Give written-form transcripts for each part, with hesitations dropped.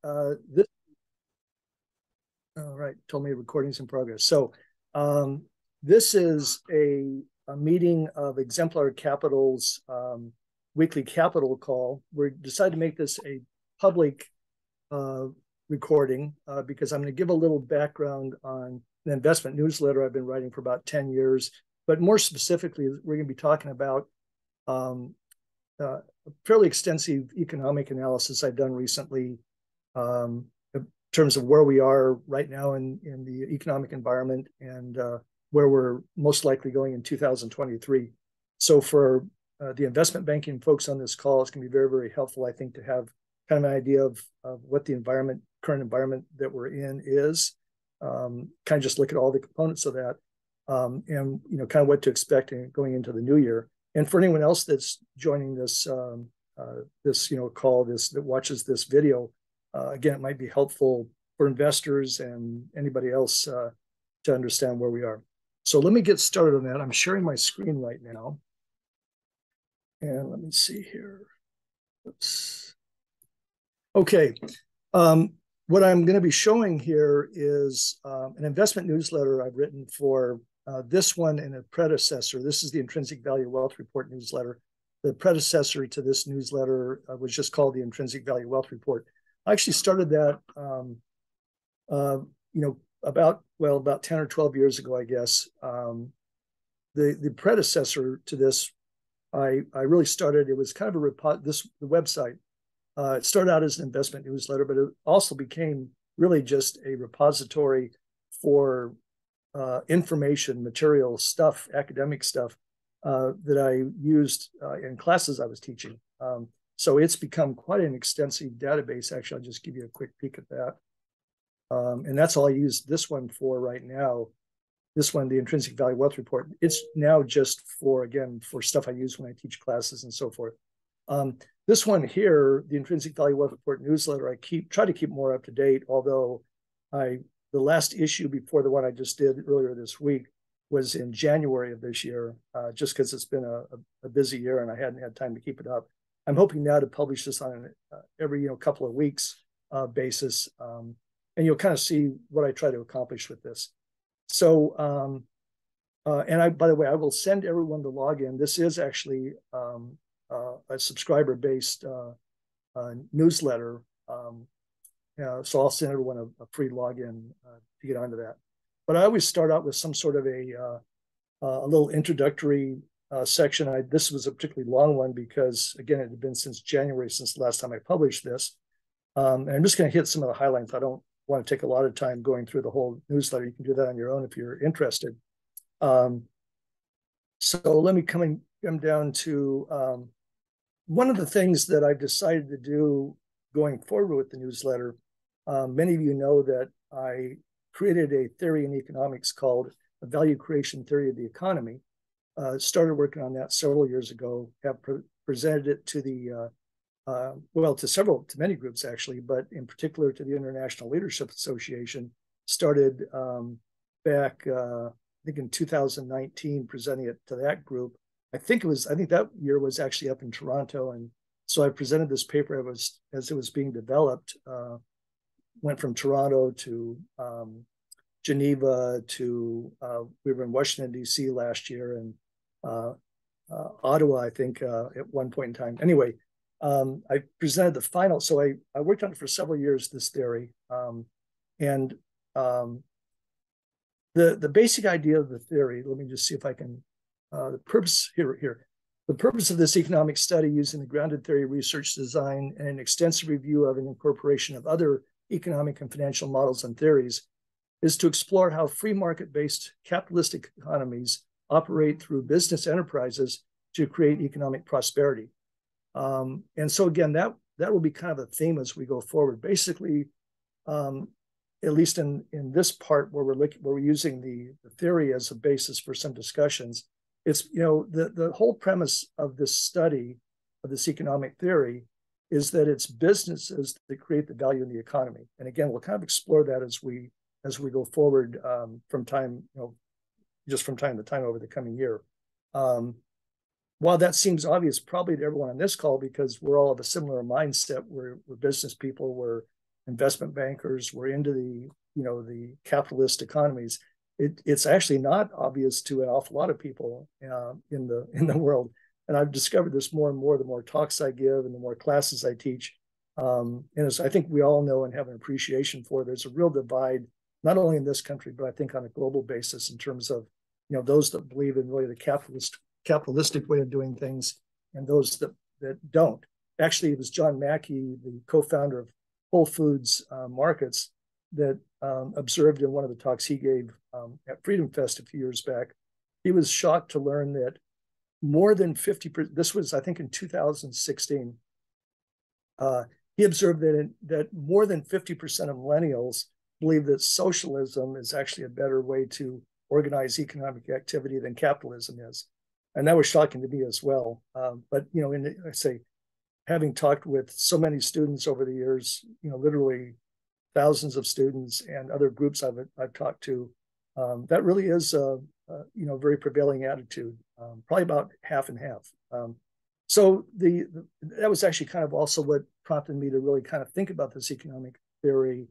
this, all right, told me recording's in progress. So this is a meeting of Exemplar Capital's weekly capital call. We decided to make this a public recording because I'm going to give a little background on an investment newsletter I've been writing for about 10 years. But more specifically, we're going to be talking about a fairly extensive economic analysis I've done recently in terms of where we are right now in the economic environment and where we're most likely going in 2023. So for the investment banking folks on this call, it's going to be very, very helpful, I think, to have kind of an idea of what the current environment that we're in is, kind of just look at all the components of that, and kind of what to expect going into the new year. And for anyone else that's joining this call, that watches this video, again, it might be helpful for investors and anybody else to understand where we are. So let me get started on that. I'm sharing my screen right now. And let me see here. Oops. Okay. What I'm going to be showing here is an investment newsletter I've written for this one and a predecessor. This is the Intrinsic Value Wealth Report newsletter. The predecessor to this newsletter was just called the Intrinsic Value Wealth Report. I actually started that, about 10 or 12 years ago, I guess. The predecessor to this, I really started, it was kind of the website. It started out as an investment newsletter, but it also became really just a repository for information, material stuff, academic stuff that I used in classes I was teaching. So it's become quite an extensive database. Actually, I'll just give you a quick peek at that. And that's all I use this one for right now. This one, the Intrinsic Value Wealth Report, it's now just for stuff I use when I teach classes and so forth. This one here, the Intrinsic Value Wealth Report newsletter, I try to keep more up to date, although the last issue before the one I just did earlier this week was in January of this year, just because it's been a busy year and I hadn't had time to keep it up. I'm hoping now to publish this on an every couple of weeks basis, and you'll kind of see what I try to accomplish with this. So, and by the way, I will send everyone the login. This is actually a subscriber-based newsletter. So I'll send everyone a free login to get onto that. But I always start out with some sort of a little introductory section. This was a particularly long one because, again, it had been since January since the last time I published this. And I'm just going to hit some of the highlights. I don't want to take a lot of time going through the whole newsletter. You can do that on your own if you're interested. So let me come down to one of the things that I've decided to do going forward with the newsletter. Many of you know that I created a theory in economics called the value creation theory of the economy. Started working on that several years ago, have presented it to the to many groups actually, but in particular to the International Leadership Association. Started back, I think in 2019, presenting it to that group. I think that year was actually up in Toronto, and so I presented this paper as it was being developed. Went from Toronto to Geneva to we were in Washington D.C. last year, and Ottawa, I think, at one point in time. Anyway. I presented the final, so I worked on it for several years, this theory. And the basic idea of the theory, let me just see if I can, the purpose here. The purpose of this economic study using the grounded theory research design and an extensive review of an incorporation of other economic and financial models and theories is to explore how free market-based capitalistic economies operate through business enterprises to create economic prosperity. And so again, that will be kind of a theme as we go forward. Basically, at least in this part where we're using the theory as a basis for some discussions, it's the whole premise of this study of this economic theory is that it's businesses that create the value in the economy. And again, we'll kind of explore that as we go forward from time to time over the coming year. While that seems obvious probably to everyone on this call because we're all of a similar mindset, we're business people, we're investment bankers were into the capitalist economies. It's actually not obvious to an awful lot of people in the world. And I've discovered this more and more the more talks I give and the more classes I teach. And as I think we all know and have an appreciation for, there's a real divide, not only in this country, but I think on a global basis in terms of those that believe in really the capitalistic way of doing things and those that don't. Actually, it was John Mackey, the co-founder of Whole Foods Markets, that observed in one of the talks he gave at Freedom Fest a few years back. He was shocked to learn that more than 50%, this was, I think, in 2016, he observed that more than 50% of millennials believe that socialism is actually a better way to organize economic activity than capitalism is. And that was shocking to me as well. But, I say, having talked with so many students over the years, literally thousands of students and other groups I've talked to, that really is a very prevailing attitude, probably about half and half. So that was actually kind of also what prompted me to really kind of think about this economic theory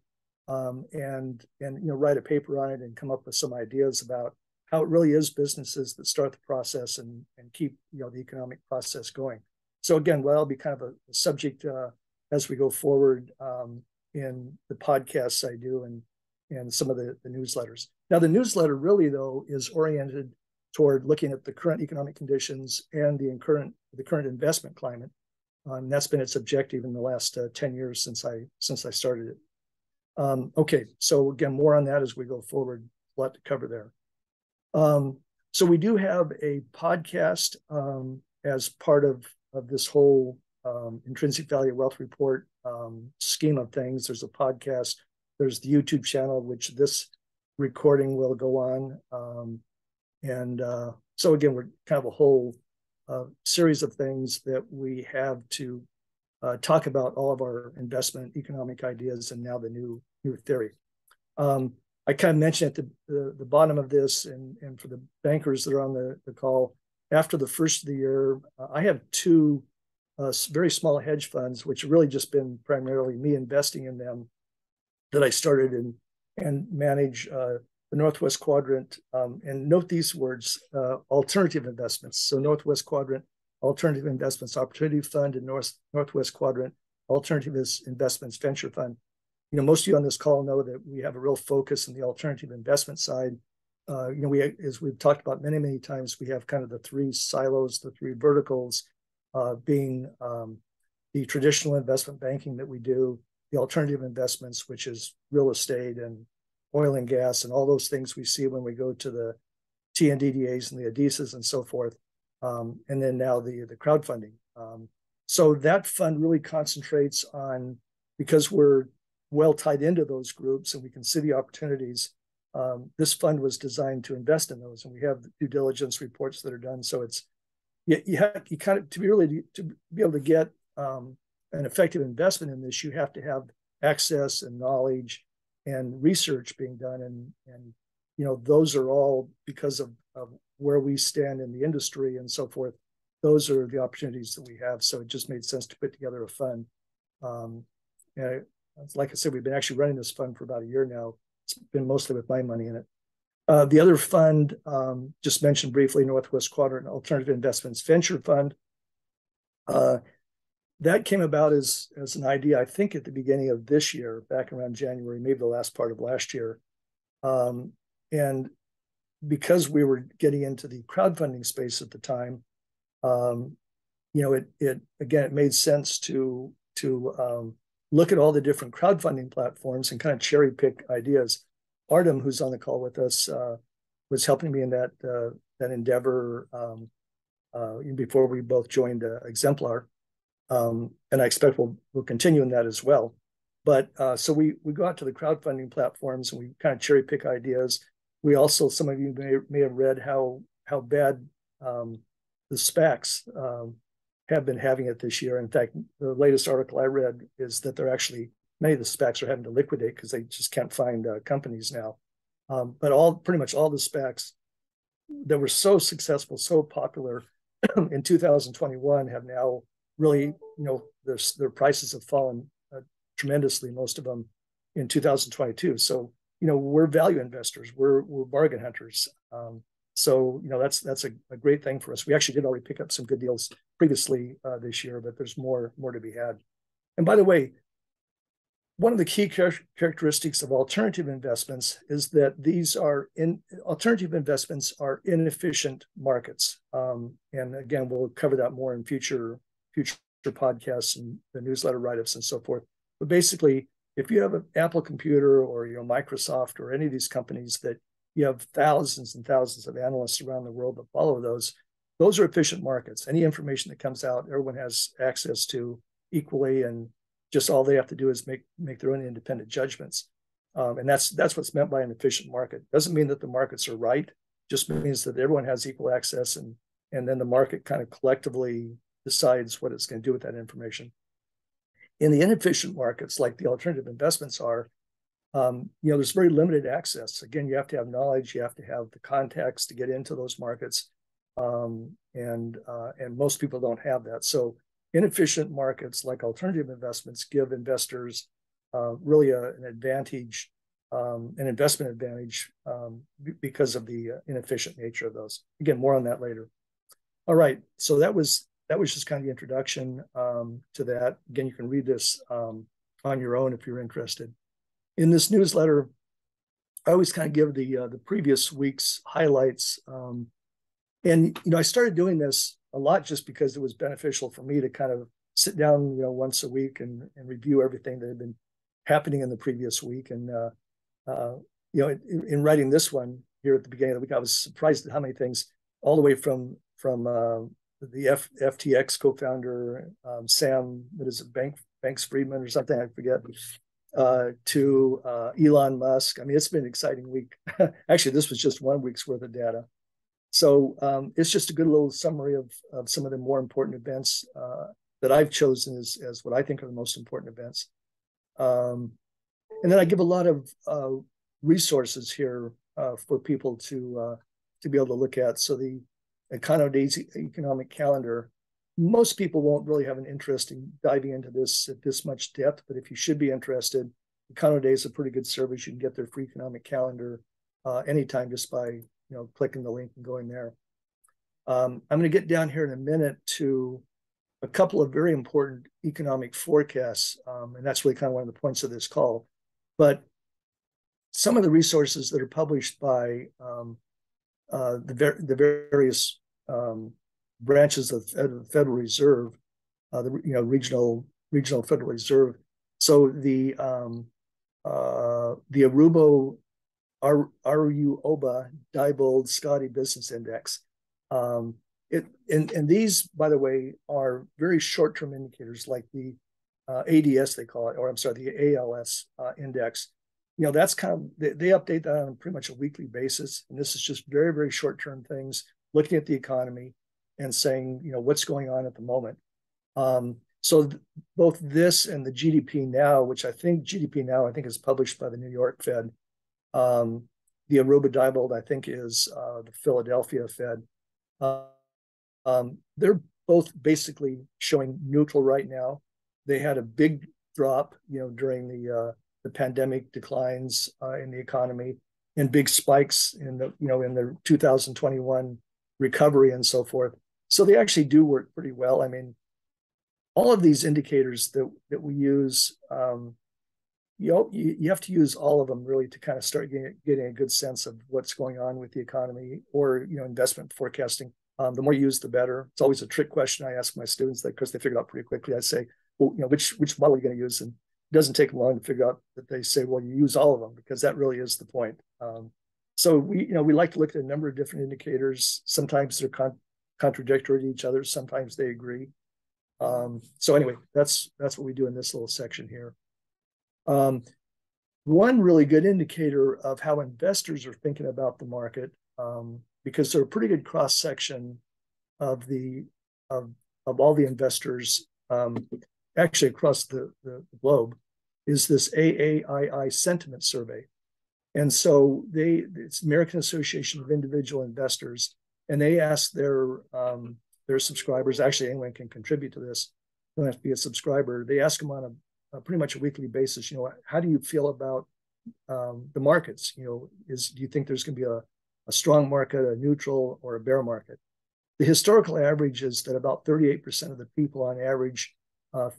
and write a paper on it and come up with some ideas about how it really is businesses that start the process and keep the economic process going. So again, well, that'll be kind of a subject as we go forward in the podcasts I do and some of the newsletters. Now, the newsletter really, though, is oriented toward looking at the current economic conditions and the current investment climate. That's been its objective in the last 10 years since I started it. Okay, so again, more on that as we go forward. A lot to cover there. So we do have a podcast as part of this whole intrinsic value wealth report scheme of things. There's a podcast. There's the YouTube channel, which this recording will go on. So again, we're kind of a whole series of things that we have to talk about all of our investment economic ideas and now the new theory. I kind of mentioned at the bottom of this, and for the bankers that are on the call, after the first of the year, I have two very small hedge funds, which have really just been primarily me investing in them, that I started and manage the Northwest Quadrant. And note these words, alternative investments. So Northwest Quadrant Alternative Investments Opportunity Fund and Northwest Quadrant Alternative Investments Venture Fund. Most of you on this call know that we have a real focus in the alternative investment side. As we've talked about many, many times, we have kind of the three silos, the three verticals, being the traditional investment banking that we do, the alternative investments, which is real estate and oil and gas and all those things we see when we go to the TNDDAs and the ADISAs and so forth, and then now the crowdfunding. So that fund really concentrates on, because we're well tied into those groups and we can see the opportunities, this fund was designed to invest in those, and we have due diligence reports that are done. So it's you kind of to be able to get an effective investment in this, you have to have access and knowledge and research being done, and those are all because of where we stand in the industry and so forth. Those are the opportunities that we have. So it just made sense to put together a fund. Like I said, we've been actually running this fund for about a year now. It's been mostly with my money in it. The other fund, just mentioned briefly, Northwest Quadrant Alternative Investments Venture Fund. That came about as an idea, I think, at the beginning of this year, back around January, maybe the last part of last year. And because we were getting into the crowdfunding space at the time, it made sense to look at all the different crowdfunding platforms and kind of cherry pick ideas. Artem, who's on the call with us, was helping me in that endeavor before we both joined Exemplar, and I expect we'll continue in that as well. But so we go out to the crowdfunding platforms and we kind of cherry pick ideas. We also, some of you may have read how bad the SPACs have been having it this year. In fact, the latest article I read is that many of the SPACs are having to liquidate because they just can't find companies now. But pretty much all the SPACs that were so successful, so popular in 2021 have now really, their prices have fallen tremendously, most of them in 2022. So, we're value investors, we're bargain hunters. So, that's a great thing for us. We actually did already pick up some good deals previously this year, but there's more to be had. And by the way, one of the key characteristics of alternative investments is that alternative investments are inefficient markets. And again, we'll cover that more in future podcasts and the newsletter write-ups and so forth. But basically, if you have an Apple computer or Microsoft or any of these companies that you have thousands and thousands of analysts around the world that follow those are efficient markets. Any information that comes out, everyone has access to equally, and just all they have to do is make their own independent judgments. And that's what's meant by an efficient market. Doesn't mean that the markets are right, just means that everyone has equal access, and then the market kind of collectively decides what it's going to do with that information. In the inefficient markets, like the alternative investments are, there's very limited access. Again, you have to have knowledge, you have to have the contacts to get into those markets, and most people don't have that. So inefficient markets like alternative investments give investors really an advantage, an investment advantage, because of the inefficient nature of those. Again, more on that later. All right, so that was just kind of the introduction to that. Again, you can read this on your own if you're interested. In this newsletter, I always kind of give the previous week's highlights. And I started doing this a lot just because it was beneficial for me to kind of sit down, once a week and review everything that had been happening in the previous week. And in writing this one here at the beginning of the week, I was surprised at how many things, all the way from the FTX co-founder, Sam, what is it, Banks-Friedman or something, I forget, to Elon Musk. I mean, it's been an exciting week. Actually, this was just 1 week's worth of data. So it's just a good little summary of some of the more important events that I've chosen as what I think are the most important events. And then I give a lot of resources here for people to be able to look at. So the Econodays economic calendar, most people won't really have an interest in diving into this at this much depth, but if you should be interested, Econodays is a pretty good service. You can get their free economic calendar anytime just by clicking the link and going there. I'm going to get down here in a minute to a couple of very important economic forecasts, and that's really kind of one of the points of this call. But some of the resources that are published by the various branches of the Federal Reserve, the regional Federal Reserve. So the Aruba Diebold Scotty Business Index. And these, by the way, are very short-term indicators, like the ADS, they call it, or I'm sorry, the ALS index. That's kind of, they update that on pretty much a weekly basis. And this is just very, very short-term things, looking at the economy and saying, what's going on at the moment. So both this and the GDP Now, which I think is published by the New York Fed. The Aruba Diebold, I think, is the Philadelphia Fed. They're both basically showing neutral right now. They had a big drop, during the pandemic declines in the economy, and big spikes in the 2021 recovery and so forth. So they actually do work pretty well. I mean, all of these indicators that we use, you have to use all of them really to kind of start getting a good sense of what's going on with the economy or investment forecasting. The more you use, the better. It's always a trick question I ask my students, that because they figure it out pretty quickly. I say, well, which model are you going to use? And it doesn't take them long to figure out that they say, well, you use all of them, because that really is the point. So we like to look at a number of different indicators. Sometimes they're contradictory to each other. Sometimes they agree. So anyway, that's what we do in this little section here. One really good indicator of how investors are thinking about the market, because they're a pretty good cross section of all the investors, actually across the globe, is this AAII sentiment survey. And so it's American Association of Individual Investors, and they ask their subscribers. Actually, anyone can contribute to this. You don't have to be a subscriber. They ask them on pretty much a weekly basis, how do you feel about the markets? Do you think there's going to be a strong market, a neutral, or a bear market? The historical average is that about 38% of the people on average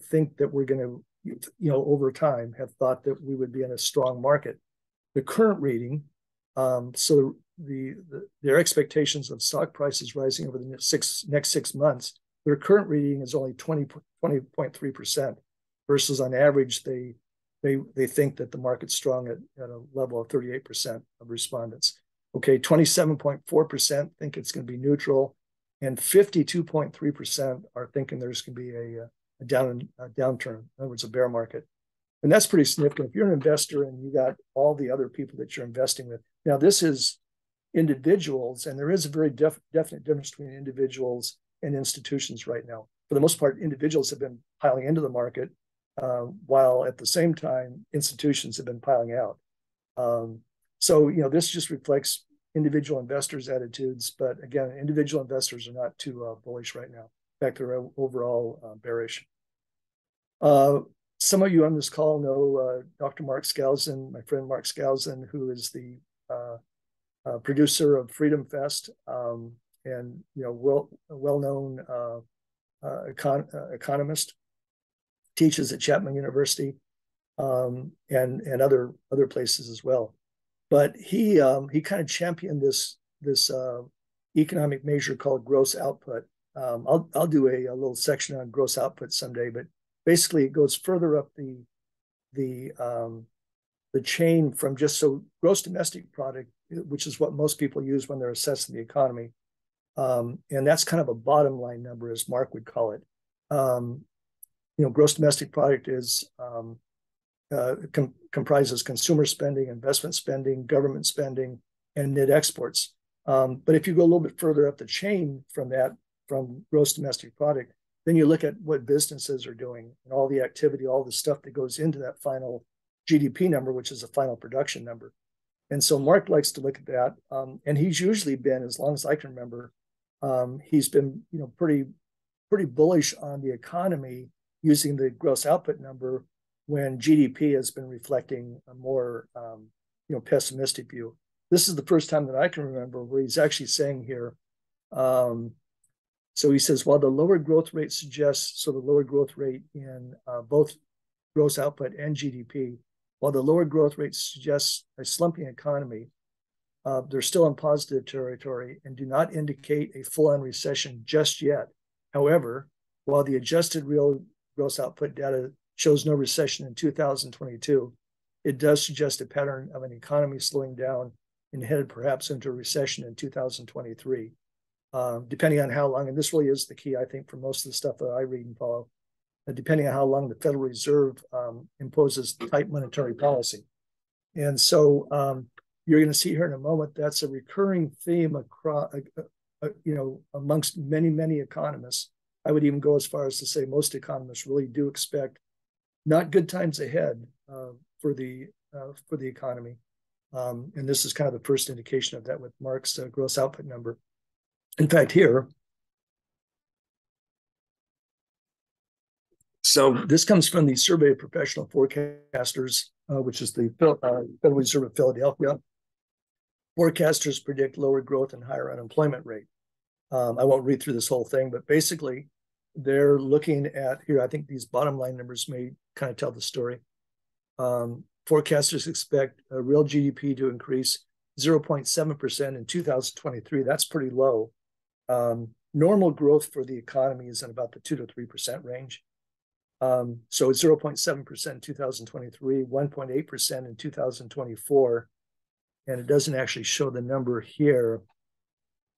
think that we're going to, over time, have thought that we would be in a strong market. The current reading, so their expectations of stock prices rising over the next 6 months, their current reading is only 20.3%, versus on average they think that the market's strong at a level of 38% of respondents. Okay, 27.4% think it's going to be neutral, and 52.3% are thinking there's going to be a downturn, in other words, a bear market. And that's pretty significant. If you're an investor and you got all the other people that you're investing with, now this is individuals, and there is a very definite difference between individuals and institutions right now. For the most part, individuals have been piling into the market, while at the same time, institutions have been piling out. So, this just reflects individual investors' attitudes. But again, individual investors are not too bullish right now. In fact, they're overall bearish. Some of you on this call know Dr. Mark Skousen, my friend Mark Skousen, who is the producer of Freedom Fest, and well-known economist, teaches at Chapman University, and other places as well. But he kind of championed this economic measure called gross output. I'll do a little section on gross output someday, but basically it goes further up the chain from just gross domestic product, which is what most people use when they're assessing the economy. And that's kind of a bottom line number, as Mark would call it. Gross domestic product is comprises consumer spending, investment spending, government spending, and net exports. But if you go a little bit further up the chain from gross domestic product, then you look at what businesses are doing and all the activity, all the stuff that goes into that final GDP number, which is a final production number. And so Mark likes to look at that, and he's usually been, as long as I can remember, he's been pretty bullish on the economy using the gross output number when GDP has been reflecting a more pessimistic view. This is the first time that I can remember where he's actually saying here. So he says, while the lower growth rate suggests, so the lower growth rate in both gross output and GDP, while the lower growth rate suggests a slumping economy, they're still in positive territory and do not indicate a full-on recession just yet. However, while the adjusted real gross output data shows no recession in 2022, it does suggest a pattern of an economy slowing down and headed perhaps into a recession in 2023, depending on how long, and this really is the key, I think, for most of the stuff that I read and follow, depending on how long the Federal Reserve imposes tight monetary policy. And so you're going to see here in a moment, that's a recurring theme across, amongst many, many economists. I would even go as far as to say most economists really do expect not good times ahead for the economy. And this is kind of the first indication of that with Mark's gross output number. In fact, here, so this comes from the Survey of Professional Forecasters, which is the Federal Reserve of Philadelphia. Forecasters predict lower growth and higher unemployment rate. I won't read through this whole thing, but basically they're looking at here, I think these bottom line numbers may kind of tell the story. Forecasters expect real GDP to increase 0.7% in 2023. That's pretty low. Normal growth for the economy is in about the 2 to 3% range. So it's 0.7% in 2023, 1.8% in 2024. And it doesn't actually show the number here,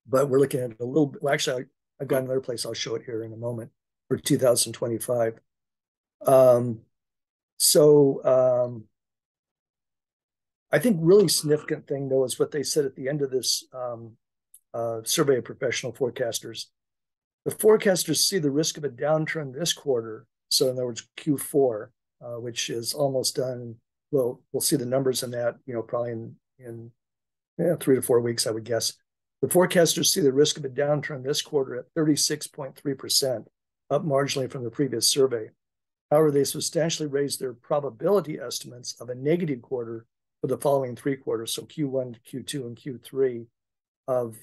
but we're looking at a little bit. Well, actually, I've got another place I'll show it here in a moment for 2025. I think really significant thing, though, is what they said at the end of this survey of professional forecasters. The forecasters see the risk of a downturn this quarter. So in other words, Q4, which is almost done. We'll see the numbers in that, probably in 3 to 4 weeks, I would guess. The forecasters see the risk of a downturn this quarter at 36.3%, up marginally from the previous survey. However, they substantially raised their probability estimates of a negative quarter for the following 3 quarters, so Q1, Q2, and Q3 of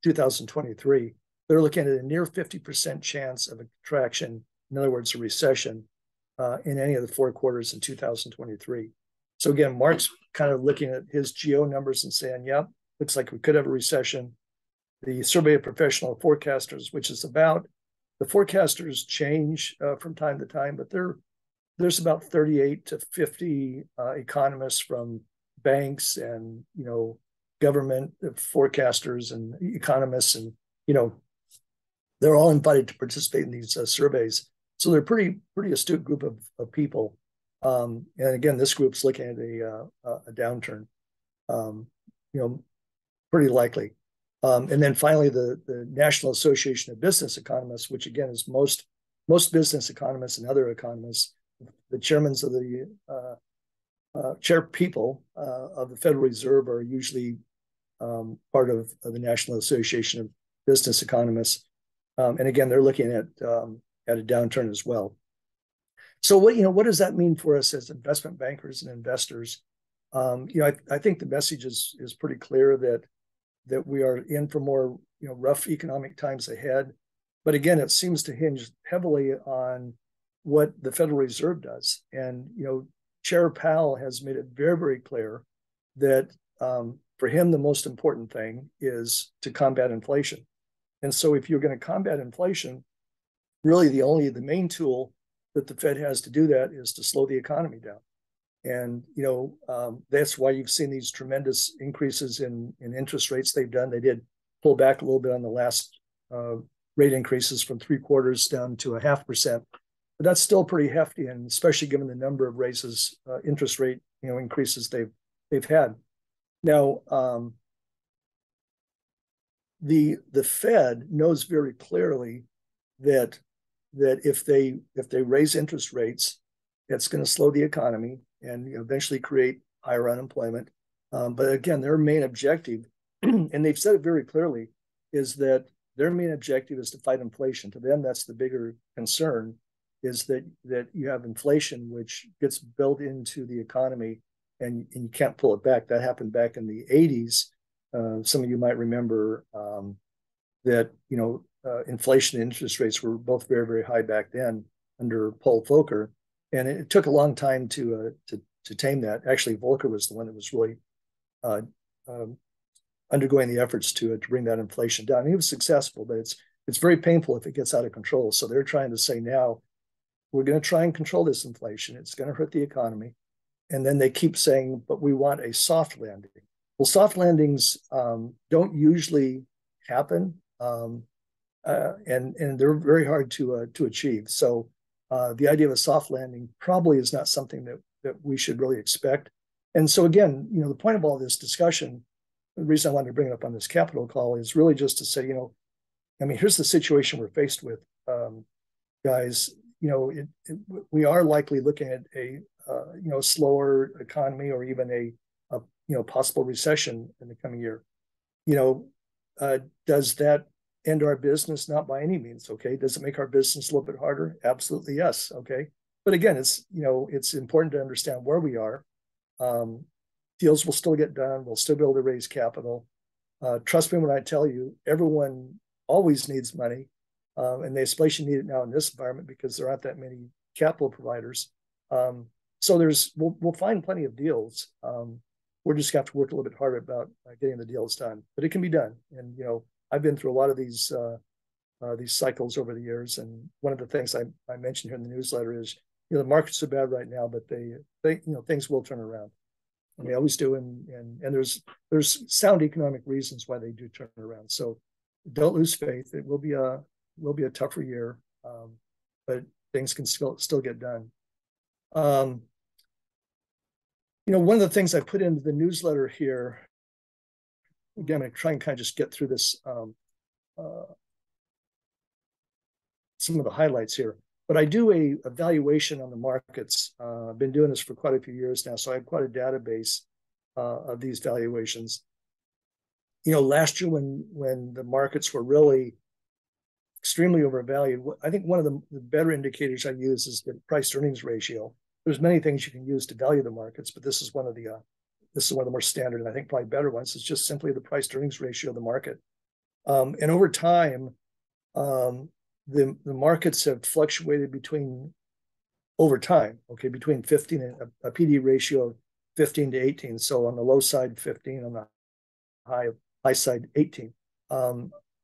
2023. They're looking at a near 50% chance of a contraction, in other words, a recession, in any of the 4 quarters in 2023. So again, Mark's kind of looking at his geo numbers and saying, yep, looks like we could have a recession. The Survey of Professional Forecasters, which is about, the forecasters change from time to time, but there's about 38 to 50 economists from banks and, government forecasters and economists, and, they're all invited to participate in these surveys. So they're a pretty astute group of people. And again, this group's looking at a downturn, pretty likely. And then finally, the National Association of Business Economists, which again is most business economists and other economists, the chairmen of the chair people of the Federal Reserve are usually part of the National Association of Business Economists. And again, they're looking at a downturn as well. So what does that mean for us as investment bankers and investors? I think the message is pretty clear that we are in for more rough economic times ahead. But again, it seems to hinge heavily on what the Federal Reserve does. And Chair Powell has made it very, very clear that for him, the most important thing is to combat inflation. And so if you're going to combat inflation, really the main tool that the Fed has to do that is to slow the economy down. And, that's why you've seen these tremendous increases in interest rates they've done. They did pull back a little bit on the last rate increases from 3/4 down to 0.5%. But that's still pretty hefty, and especially given the number of raises, interest rate, increases they've had. Now, the Fed knows very clearly that if they raise interest rates, it's going to slow the economy and eventually create higher unemployment. But again, their main objective, and they've said it very clearly, is that their main objective is to fight inflation. To them, that's the bigger concern, is that you have inflation which gets built into the economy and you can't pull it back. That happened back in the 80s. Some of you might remember that inflation and interest rates were both very, very high back then under Paul Volcker, and it took a long time to tame that. Actually, Volcker was the one that was really undergoing the efforts to bring that inflation down. And he was successful, but it's very painful if it gets out of control. So they're trying to say now, we're going to try and control this inflation. It's going to hurt the economy. And then they keep saying, but we want a soft landing. Well, soft landings don't usually happen, and they're very hard to achieve. So the idea of a soft landing probably is not something that we should really expect. And so again, the point of all this discussion, the reason I wanted to bring it up on this Capital call is really just to say, here's the situation we're faced with, guys. We are likely looking at a slower economy, or even a possible recession in the coming year. Does that end our business? Not by any means. Okay. Does it make our business a little bit harder? Absolutely, yes. Okay. But again, it's important to understand where we are. Deals will still get done. We'll still be able to raise capital. Trust me when I tell you, everyone always needs money, and they especially need it now in this environment because there aren't that many capital providers. So we'll find plenty of deals. We're just going to have to work a little bit harder about getting the deals done, but it can be done. And I've been through a lot of these cycles over the years, and one of the things I mentioned here in the newsletter is the markets are bad right now, but they things will turn around, and they always do. And there's sound economic reasons why they do turn around. So don't lose faith. It will be a tougher year, but things can still get done. One of the things I put into the newsletter here, again, I'm going to try and kind of just get through this, some of the highlights here, but I do a evaluation on the markets. I've been doing this for quite a few years now, so I have quite a database of these valuations. Last year when the markets were really extremely overvalued. I think one of the better indicators I use is the price earnings ratio. There's many things you can use to value the markets, but this is one of the more standard and I think probably better ones. It's just simply the price earnings ratio of the market. And over time, the markets have fluctuated between 15 and a PD ratio of 15 to 18. So on the low side, 15, on the high side, 18.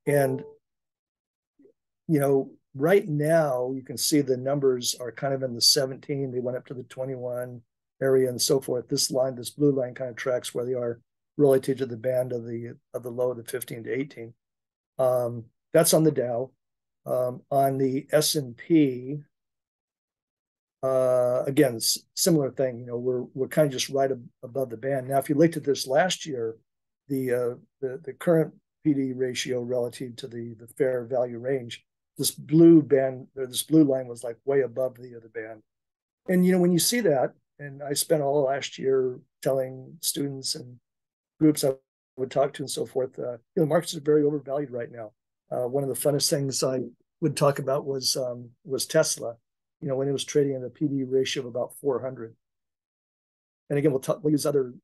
And right now you can see the numbers are kind of in the 17. They went up to the 21 area and so forth. This blue line, kind of tracks where they are relative to the band of the low, the 15 to 18. That's on the Dow. On the S&P, again, similar thing. We're kind of just right above the band. Now, if you looked at this last year, the current PD ratio relative to the fair value range, this blue line was like way above the other band. And when you see that, and I spent all last year telling students and groups I would talk to and so forth, the markets are very overvalued right now. One of the funnest things I would talk about was Tesla. When it was trading at a PD ratio of about 400. And again, we'll use other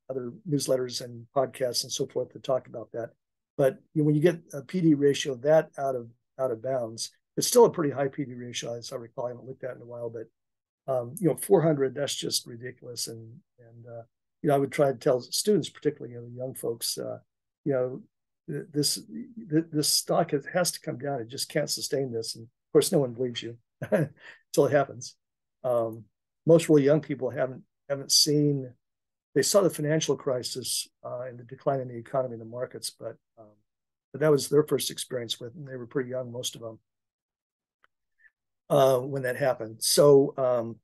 newsletters and podcasts and so forth to talk about that. But when you get a PD ratio that out of bounds, it's still a pretty high PD ratio, as I recall. I haven't looked at it in a while, but 400, that's just ridiculous. And I would try to tell students, particularly young folks, this stock has to come down. It just can't sustain this. And of course, no one believes you until it happens. Most really young people haven't seen. They saw the financial crisis and the decline in the economy and the markets, but that was their first experience with, and they were pretty young, most of them, when that happened. So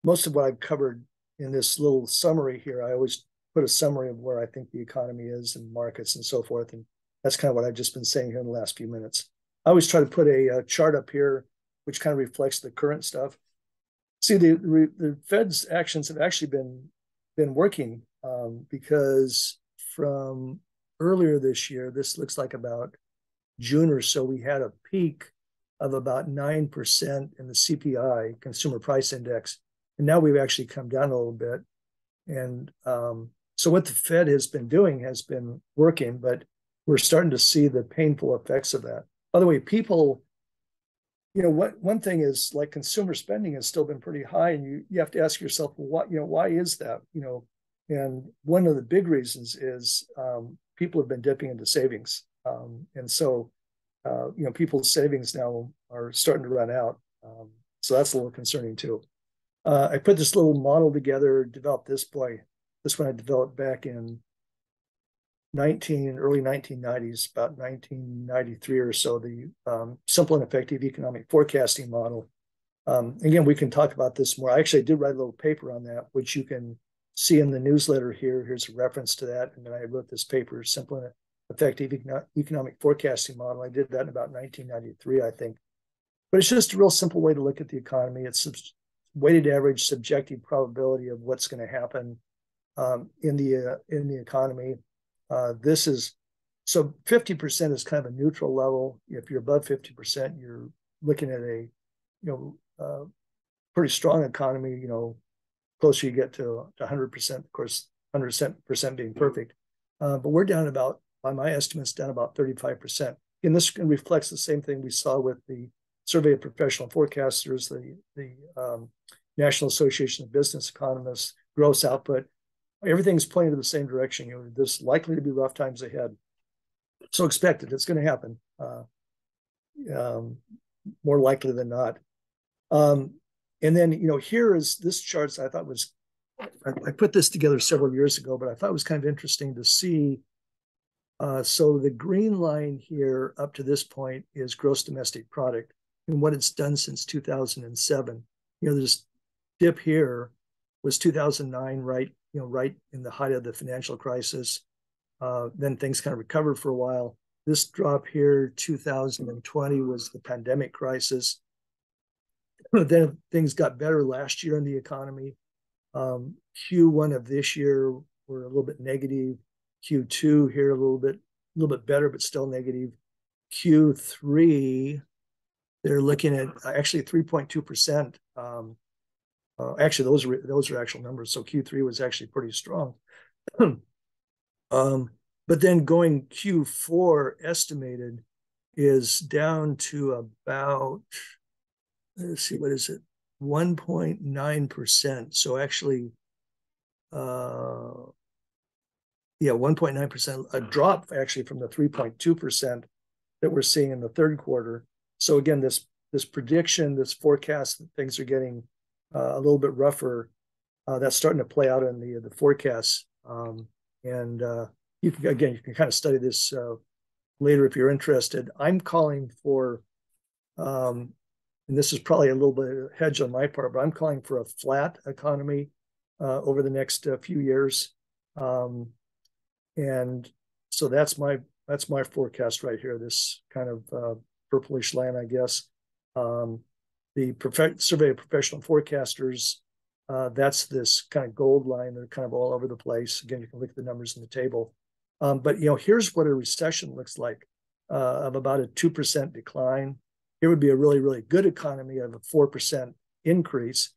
most of what I've covered in this little summary here, I always put a summary of where I think the economy is and markets and so forth, and that's kind of what I've just been saying here in the last few minutes. I always try to put a chart up here which kind of reflects the current stuff. See, the Fed's actions have actually been working because from earlier this year, this looks like about June or so, we had a peak of about 9% in the CPI, Consumer Price Index, and now we've actually come down a little bit. And so what the Fed has been doing has been working, but we're starting to see the painful effects of that. By the way, people, one thing is, like, consumer spending has still been pretty high, and you have to ask yourself, well, why is that? And one of the big reasons is people have been dipping into savings, and so people's savings now are starting to run out. So that's a little concerning too. I put this little model together, developed this one I developed back in early 1990s, about 1993 or so, the simple and effective economic forecasting model. Again, we can talk about this more. I actually did write a little paper on that, which you can see in the newsletter here. Here's a reference to that. And then I wrote this paper, Simple and Effective Economic Forecasting Model. I did that in about 1993, I think. But it's just a real simple way to look at the economy. It's weighted average subjective probability of what's going to happen in the economy. This is, so 50% is kind of a neutral level. If you're above 50%, you're looking at a pretty strong economy. Closer you get to 100%, of course, 100% being perfect. But we're down about, by my estimates, down about 35%. And this reflects the same thing we saw with the Survey of Professional Forecasters, the National Association of Business Economists, gross output. Everything's pointing to the same direction. There's likely to be rough times ahead. So expect it. It's going to happen. More likely than not. And then, here is this chart. I thought I put this together several years ago, but I thought it was kind of interesting to see. So the green line here up to this point is gross domestic product and what it's done since 2007. This dip here was 2009, right in the height of the financial crisis. Then things kind of recovered for a while. This drop here, 2020, was the pandemic crisis. Then things got better last year in the economy. Q1 of this year were a little bit negative. Q2 here a little bit better, but still negative. Q3 they're looking at actually 3.2%. Actually, those are actual numbers. So Q3 was actually pretty strong. But then going Q4 estimated is down to about, let's see, what is it? 1.9%. So actually, yeah, 1.9%, a drop actually from the 3.2% that we're seeing in the third quarter. So again, this prediction, this forecast that things are getting a little bit rougher, that's starting to play out in the forecasts. And you can kind of study this later if you're interested. I'm calling for, and this is probably a little bit of a hedge on my part, but I'm calling for a flat economy over the next few years. And so that's my forecast right here. This kind of purplish line, I guess. The survey of professional forecasters, that's this kind of gold line. They're kind of all over the place. Again, you can look at the numbers in the table. But here's what a recession looks like, of about a 2% decline. Here would be a really, really good economy of a 4% increase.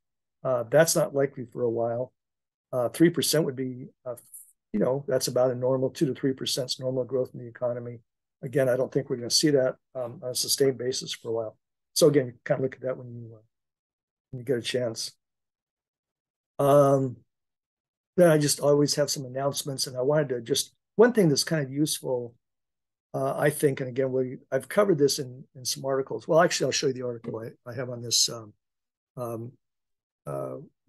That's not likely for a while. 3% would be, that's about a normal 2 to 3% normal growth in the economy. Again, I don't think we're going to see that on a sustained basis for a while. So again, you kind of look at that when you get a chance. Then I just always have some announcements, and I wanted to just, one thing that's kind of useful, I think, and again, I've covered this in some articles. Well, actually, I'll show you the article I have on this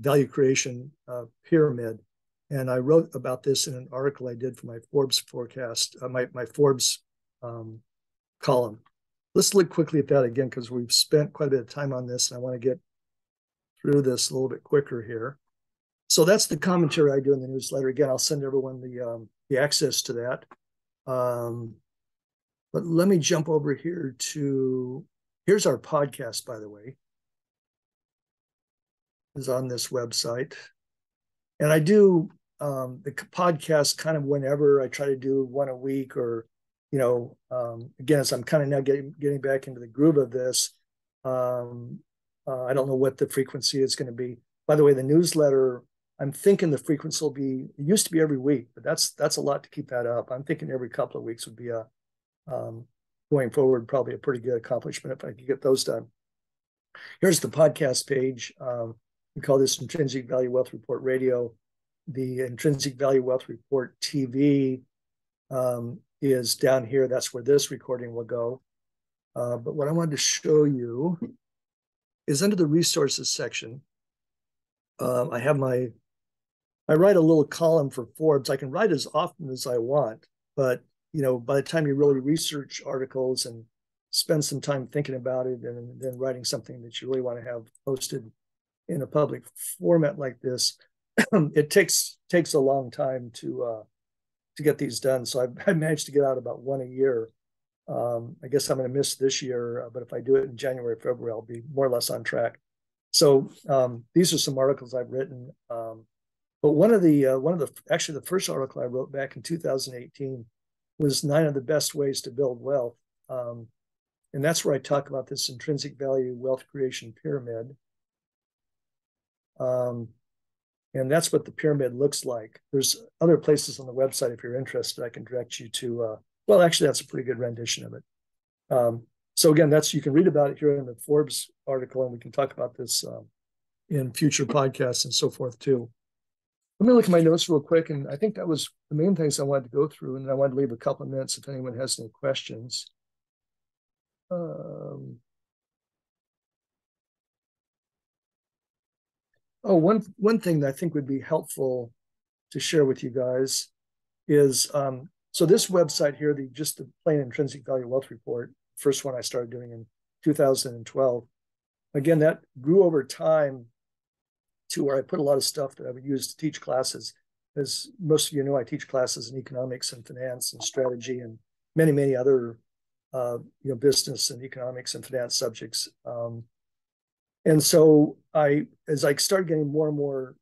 value creation pyramid. And I wrote about this in an article I did for my Forbes forecast, my Forbes column. Let's look quickly at that again, because we've spent quite a bit of time on this, and I want to get through this a little bit quicker here. So that's the commentary I do in the newsletter. Again, I'll send everyone the access to that. But let me jump over here here's our podcast, by the way, is on this website. And I do the podcast kind of whenever. I try to do one a week, or, again, as I'm kind of now getting back into the groove of this, I don't know what the frequency is going to be. By the way, the newsletter, I'm thinking the frequency will be, it used to be every week, but that's a lot to keep that up. I'm thinking every couple of weeks would be going forward, probably a pretty good accomplishment if I could get those done. Here's the podcast page. We call this Intrinsic Value Wealth Report Radio. The Intrinsic Value Wealth Report TV is down here. That's where this recording will go. But what I wanted to show you is under the resources section. I write a little column for Forbes. I can write as often as I want, but by the time you really research articles and spend some time thinking about it, and then writing something that you really want to have posted in a public format like this, it takes a long time to get these done. So I've managed to get out about one a year. I guess I'm going to miss this year, but if I do it in January, February, I'll be more or less on track. So these are some articles I've written. But actually the first article I wrote back in 2018 was 9 of the best ways to build wealth. And that's where I talk about this intrinsic value wealth creation pyramid. And that's what the pyramid looks like. There's other places on the website, if you're interested, I can direct you to, well, actually, that's a pretty good rendition of it. So again, you can read about it here in the Forbes article, and we can talk about this in future podcasts and so forth too. Let me look at my notes real quick, and I think that was the main things I wanted to go through, and I wanted to leave a couple of minutes if anyone has any questions. One thing that I think would be helpful to share with you guys is, so this website here, just the plain intrinsic value wealth report, first one I started doing in 2012. Again, that grew over time to where I put a lot of stuff that I would use to teach classes. As most of you know, I teach classes in economics and finance and strategy and many, many other business and economics and finance subjects. And so as I started getting more and more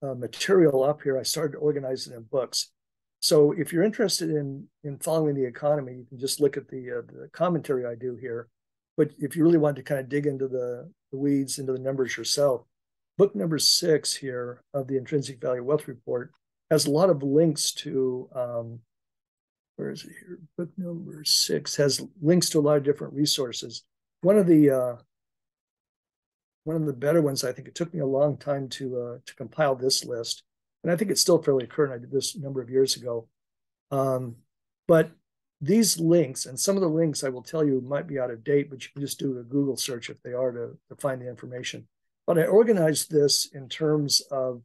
material up here, I started organizing in books. So if you're interested in following the economy, you can just look at the commentary I do here. But if you really want to kind of dig into the weeds, into the numbers yourself, book number 6 here of the Intrinsic Value Wealth Report has a lot of links to, where is it here? Book number 6 has links to a lot of different resources. One of the better ones, I think it took me a long time to compile this list, and I think it's still fairly current. I did this a number of years ago. But these links, and some of the links I will tell you might be out of date, but you can just do a Google search if they are to find the information. But I organized this in terms of,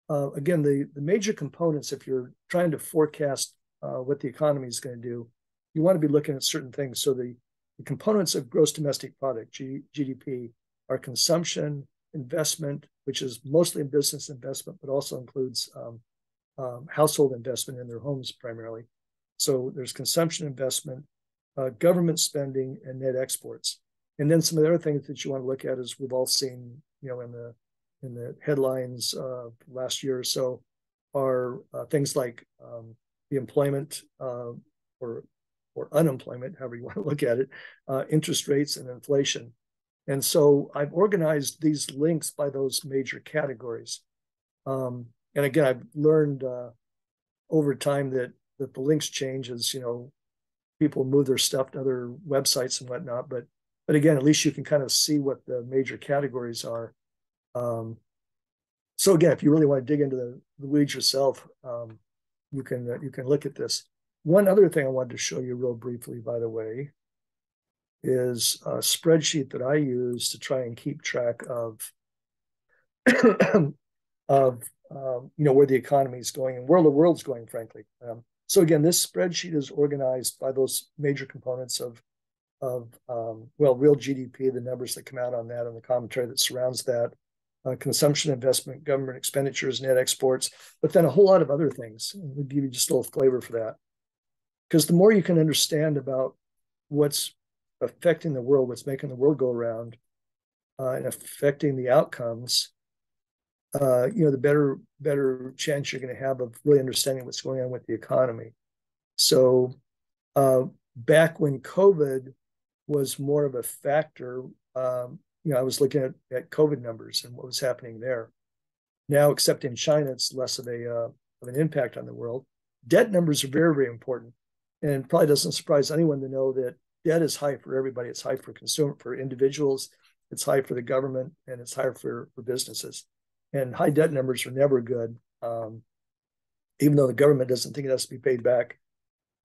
again, the major components. If you're trying to forecast what the economy is going to do, you want to be looking at certain things. So the components of gross domestic product, GDP, are consumption, investment, which is mostly in business investment, but also includes household investment in their homes primarily. So there's consumption investment, government spending, and net exports. And then some of the other things that you want to look at is we've all seen, in the headlines last year or so, are things like the employment or unemployment, however you want to look at it, interest rates and inflation. And so I've organized these links by those major categories. And again, I've learned over time that the links change as people move their stuff to other websites and whatnot. But again, at least you can kind of see what the major categories are. So again, if you really want to dig into the weeds yourself, you can look at this. One other thing I wanted to show you real briefly, by the way, is a spreadsheet that I use to try and keep track of where the economy is going and where the world's going, frankly. So again, this spreadsheet is organized by those major components of real GDP, the numbers that come out on that, and the commentary that surrounds that, consumption, investment, government expenditures, net exports, but then a whole lot of other things. We'll give you just a little flavor for that. Because the more you can understand about what's affecting the world, what's making the world go around, and affecting the outcomes, the better chance you're going to have of really understanding what's going on with the economy. So back when COVID was more of a factor, I was looking at COVID numbers and what was happening there. Now, except in China, it's less of an impact on the world. Debt numbers are very, very important, and probably doesn't surprise anyone to know that debt is high for everybody. It's high for individuals, it's high for the government, and it's higher for businesses. And high debt numbers are never good, even though the government doesn't think it has to be paid back.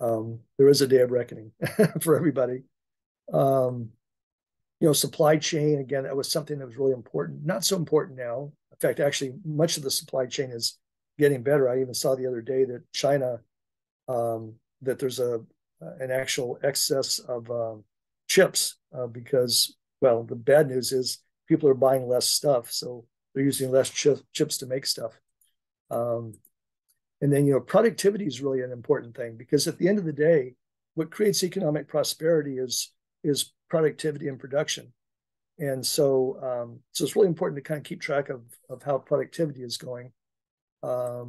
There is a day of reckoning for everybody. Supply chain, again, that was something that was really important. Not so important now. In fact, actually, much of the supply chain is getting better. I even saw the other day that China, that there's an actual excess of chips because, well, the bad news is people are buying less stuff, so they're using less chips to make stuff. And then, productivity is really an important thing, because at the end of the day, what creates economic prosperity is productivity and production. And so it's really important to kind of keep track of how productivity is going. Let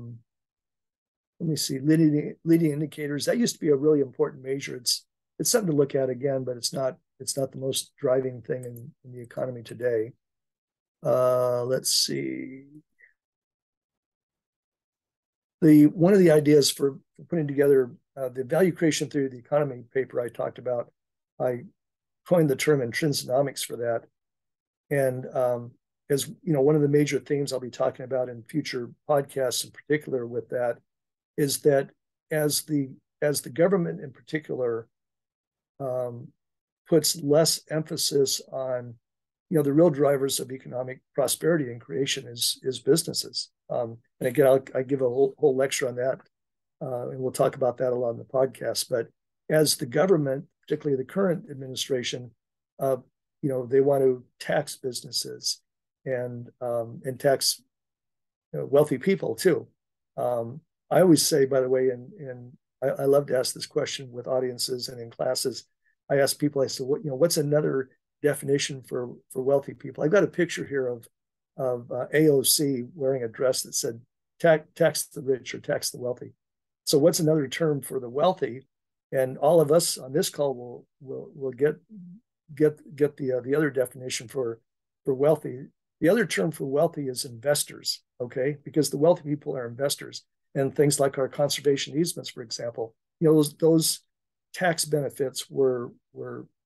me see, leading indicators. That used to be a really important measure. It's something to look at again, but it's not the most driving thing in the economy today. Let's see. One of the ideas for putting together the value creation theory of the economy paper I talked about, I coined the term intrinsonomics for that. And as one of the major themes I'll be talking about in future podcasts in particular with that is that as the government in particular puts less emphasis on the real drivers of economic prosperity and creation is businesses. And again, I give a whole lecture on that, and we'll talk about that a lot in the podcast. But as the government, particularly the current administration, they want to tax businesses and tax wealthy people too. I always say, by the way, and I love to ask this question with audiences and in classes. I ask people, I say, what's another definition for wealthy people? I've got a picture here of AOC wearing a dress that said tax the rich or tax the wealthy. So what's another term for the wealthy? And all of us on this call will get get the other definition for wealthy. The other term for wealthy is investors, okay? Because the wealthy people are investors, and things like our conservation easements, for example, those tax benefits were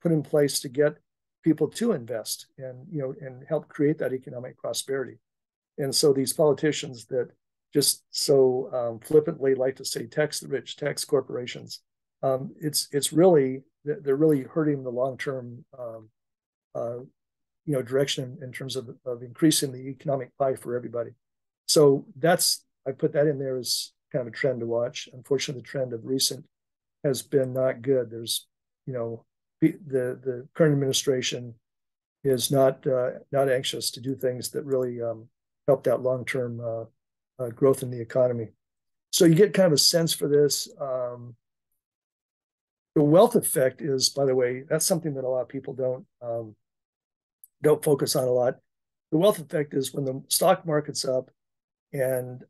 put in place to get people to invest and help create that economic prosperity. And so these politicians that just so flippantly like to say tax the rich, tax corporations, it's really, they're really hurting the long-term direction in terms of increasing the economic pie for everybody. So I put that in there as kind of a trend to watch. Unfortunately, the trend of recent has been not good. There's, the current administration is not anxious to do things that really help that long-term growth in the economy. So you get kind of a sense for this. The wealth effect is, by the way, that's something that a lot of people don't focus on a lot. The wealth effect is when the stock market's up and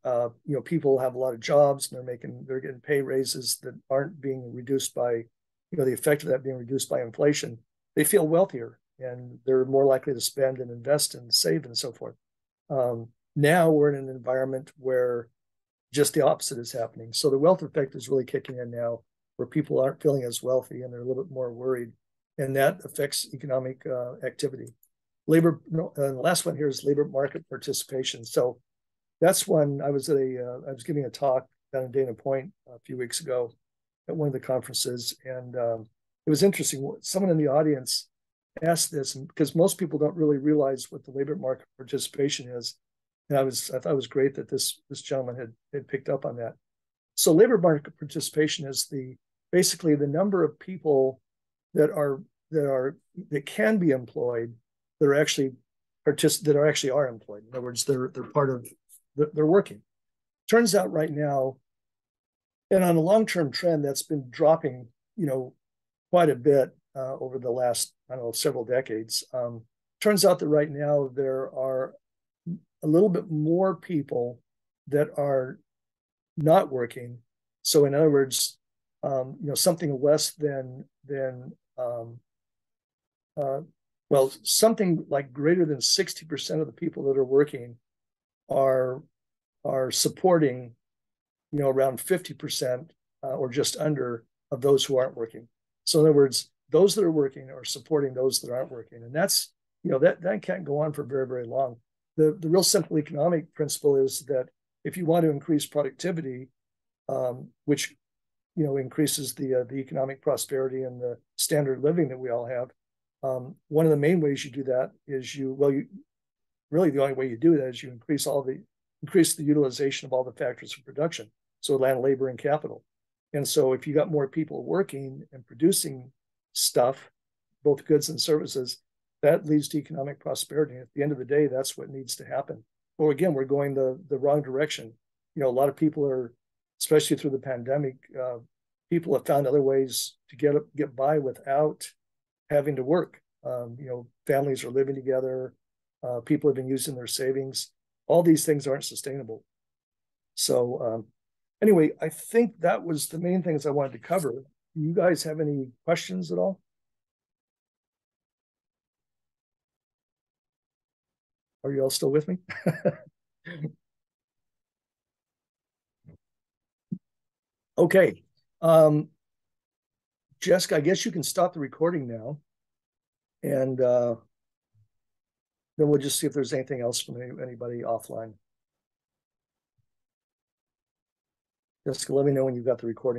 people have a lot of jobs and they're getting pay raises that aren't being reduced by the effect of that being reduced by inflation. They feel wealthier and they're more likely to spend and invest and save and so forth. Now we're in an environment where just the opposite is happening. So the wealth effect is really kicking in now, where people aren't feeling as wealthy and they're a little bit more worried, and that affects economic activity. The last one here is labor market participation. So that's when I was giving a talk down in Dana Point a few weeks ago at one of the conferences, and it was interesting. Someone in the audience asked this, because most people don't really realize what the labor market participation is. And I thought it was great that this gentleman had picked up on that. So labor market participation is basically the number of people that can be employed that actually are employed. In other words, they're working. Turns out right now, and on a long-term trend, that's been dropping, quite a bit over the last, several decades. Turns out that right now there are a little bit more people that are not working. So in other words, something less than something like greater than 60% of the people that are working are supporting, around 50% or just under of those who aren't working. So in other words, those that are working are supporting those that aren't working, and that's that can't go on for very, very long. The real simple economic principle is that if you want to increase productivity, which increases the economic prosperity and the standard of living that we all have, one of the main ways you do that is really the only way you do that is you increase the utilization of all the factors of production, so land, labor, and capital. And so if you got more people working and producing stuff, both goods and services, that leads to economic prosperity. And at the end of the day, that's what needs to happen. Well, again, we're going the wrong direction. A lot of people are, especially through the pandemic, people have found other ways to get by without having to work. Families are living together. People have been using their savings. All these things aren't sustainable. So anyway, I think that was the main things I wanted to cover. Do you guys have any questions at all? Are you all still with me? Okay. Jessica, I guess you can stop the recording now. And then we'll just see if there's anything else from anybody offline. Jessica, let me know when you've got the recording.